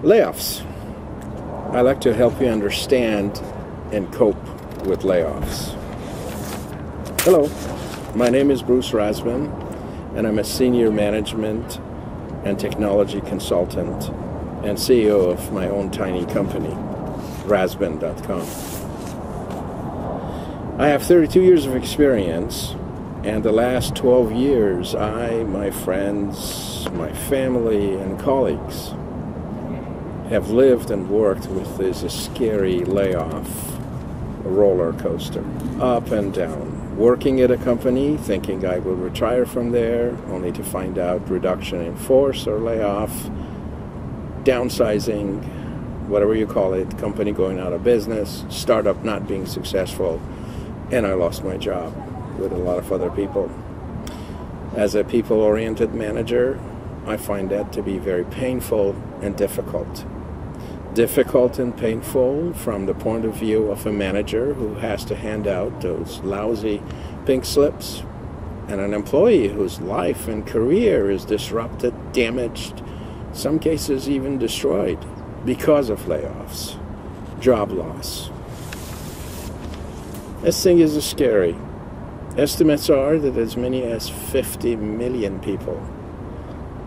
Layoffs. I like to help you understand and cope with layoffs. Hello, my name is Bruce Razban, and I'm a Senior Management and Technology Consultant and CEO of my own tiny company, Razban.com. I have 32 years of experience, and the last 12 years I, my friends, my family, and colleagues have lived and worked with this scary layoff roller coaster, up and down. Working at a company, thinking I will retire from there, only to find out reduction in force or layoff, downsizing, whatever you call it, company going out of business, startup not being successful, and I lost my job with a lot of other people. As a people-oriented manager, I find that to be very painful and difficult. Difficult and painful from the point of view of a manager who has to hand out those lousy pink slips, and an employee whose life and career is disrupted, damaged, some cases even destroyed because of layoffs, job loss. This thing is scary. Estimates are that as many as 50 million people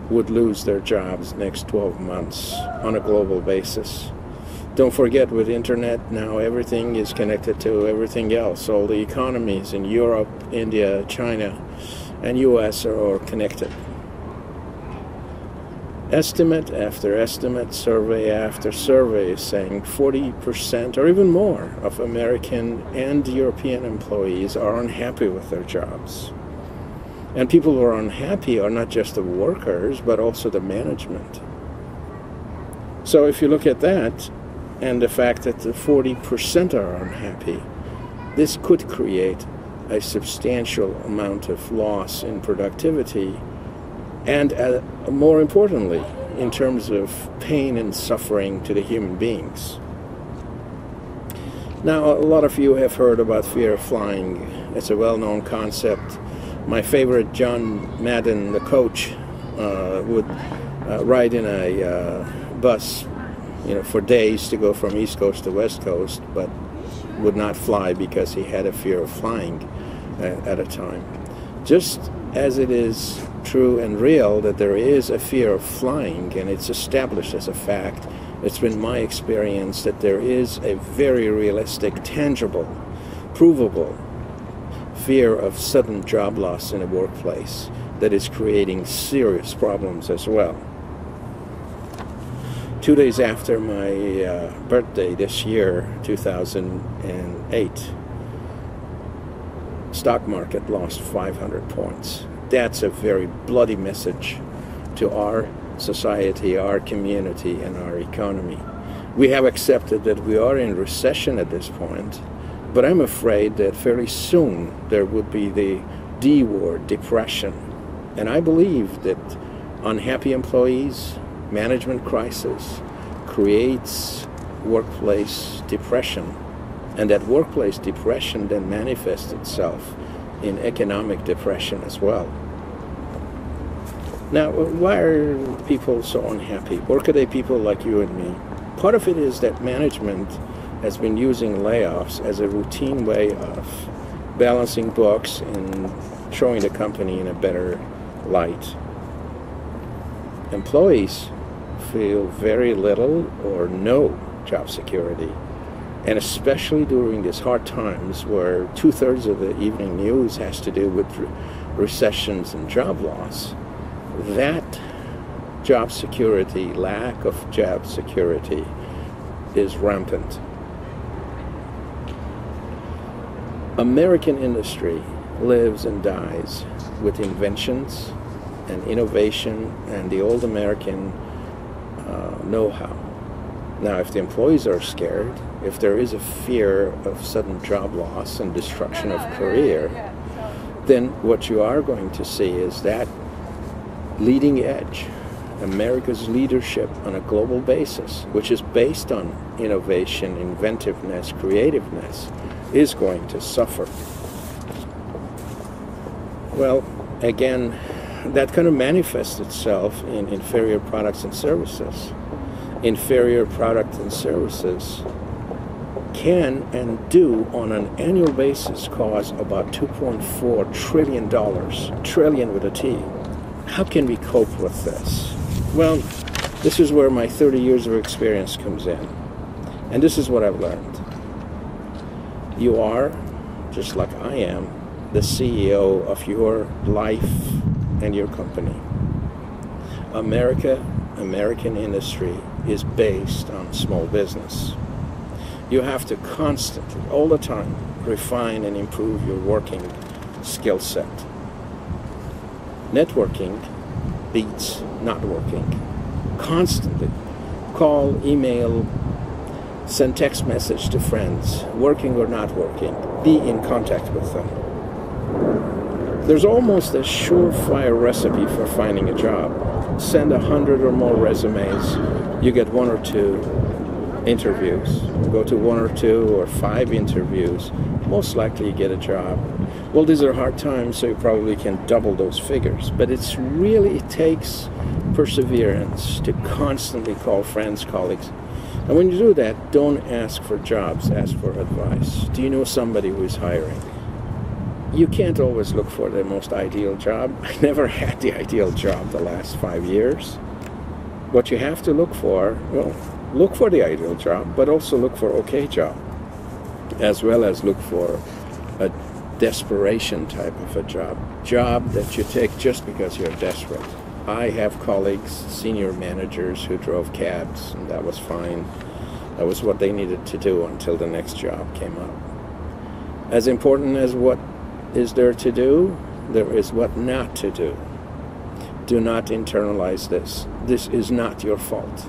would lose their jobs next 12 months on a global basis. Don't forget, with internet now, everything is connected to everything else. All the economies in Europe, India, China, and US are all connected. Estimate after estimate, survey after survey is saying 40% or even more of American and European employees are unhappy with their jobs. And people who are unhappy are not just the workers, but also the management. So if you look at that, and the fact that the 40% are unhappy, this could create a substantial amount of loss in productivity, and more importantly, in terms of pain and suffering to the human beings. Now, a lot of you have heard about fear of flying. It's a well-known concept. My favorite, John Madden, the coach, would ride in a bus, for days to go from East Coast to West Coast, but would not fly because he had a fear of flying at a time. Just as it is true and real that there is a fear of flying, and it's established as a fact, it's been my experience that there is a very realistic, tangible, provable fear of sudden job loss in a workplace that is creating serious problems as well. 2 days after my birthday this year, 2008, stock market lost 500 points. That's a very bloody message to our society, our community, and our economy. We have accepted that we are in recession at this point, but I'm afraid that fairly soon there would be the D word, depression. And I believe that unhappy employees, management crisis, creates workplace depression, and that workplace depression then manifests itself in economic depression as well. Now, why are people so unhappy? Workaday people like you and me. Part of it is that management has been using layoffs as a routine way of balancing books and showing the company in a better light. Employees feel very little or no job security, and especially during these hard times where 2/3 of the evening news has to do with recessions and job loss. That job security, lack of job security, is rampant. American industry lives and dies with inventions and innovation and the old American know-how. Now, if the employees are scared, if there is a fear of sudden job loss and destruction of career, then what you are going to see is that leading edge, America's leadership on a global basis, which is based on innovation, inventiveness, creativeness, is going to suffer. Well, again, that kind of manifests itself in inferior products and services. inferior products and services can and do on an annual basis cause about $2.4 trillion, trillion with a T. How can we cope with this? Well, this is where my 30 years of experience comes in. And this is what I've learned. You are, just like I am, the CEO of your life and your company. American industry is based on small business. You have to constantly, all the time, refine and improve your working skill set. Networking beats not working. Constantly call, email, send text message to friends, working or not working. Be in contact with them. There's almost a surefire recipe for finding a job. Send 100 or more resumes. You get 1 or 2 interviews. Go to 1 or 2 or 5 interviews. Most likely you get a job. Well, these are hard times, so you probably can double those figures. But it takes perseverance to constantly call friends, colleagues. And when you do that, don't ask for jobs, ask for advice. Do you know somebody who is hiring? You can't always look for the most ideal job. I never had the ideal job the last 5 years. What you have to look for, well, look for the ideal job, but also look for okay job, as well as look for a desperation type of a job that you take just because you're desperate. I have colleagues, senior managers, who drove cabs, and that was fine. That was what they needed to do until the next job came up. As important as what is there to do, there is what not to do. Do not internalize this. This is not your fault.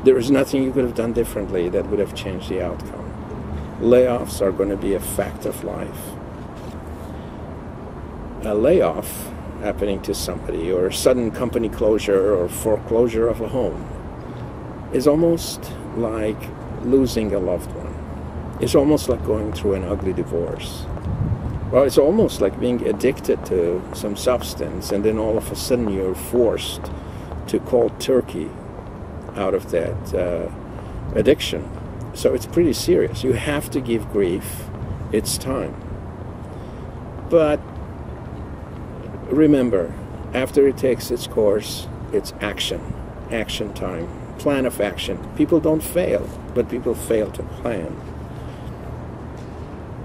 There is nothing you could have done differently that would have changed the outcome. Layoffs are going to be a fact of life. A layoff happening to somebody, or a sudden company closure or foreclosure of a home, is almost like losing a loved one. It's almost like going through an ugly divorce. Well, it's almost like being addicted to some substance, and then all of a sudden you're forced to cold turkey out of that addiction. So it's pretty serious. You have to give grief its time. But remember, after it takes its course, it's action time, plan of action. People don't fail, but people fail to plan.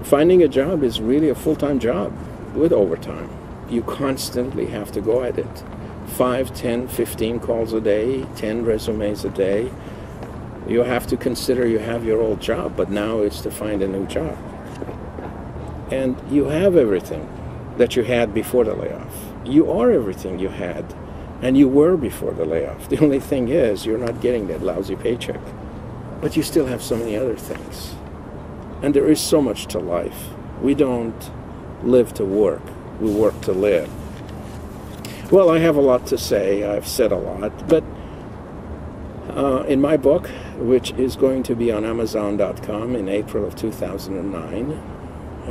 Finding a job is really a full-time job with overtime. You constantly have to go at it. 5, 10, 15 calls a day, 10 resumes a day. You have to consider you have your old job, but now it's to find a new job. And you have everything that you had before the layoff. You are everything you had and you were before the layoff. The only thing is you're not getting that lousy paycheck. But you still have so many other things. And there is so much to life. We don't live to work. We work to live. Well, I have a lot to say. I've said a lot. But in my book, which is going to be on Amazon.com in April of 2009,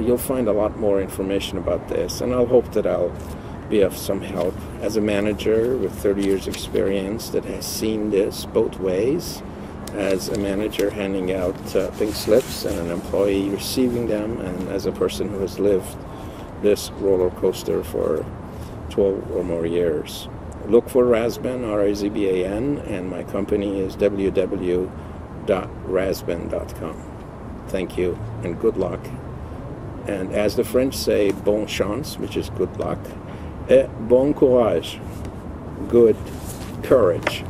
you'll find a lot more information about this. And I'll hope that I'll be of some help as a manager with 30 years experience that has seen this both ways, as a manager handing out pink slips and an employee receiving them, and as a person who has lived this roller coaster for 12 or more years. Look for Razban, R-A-Z-B-A-N, and my company is www.razban.com. Thank you, and good luck. And as the French say, bon chance, which is good luck, et bon courage, good courage.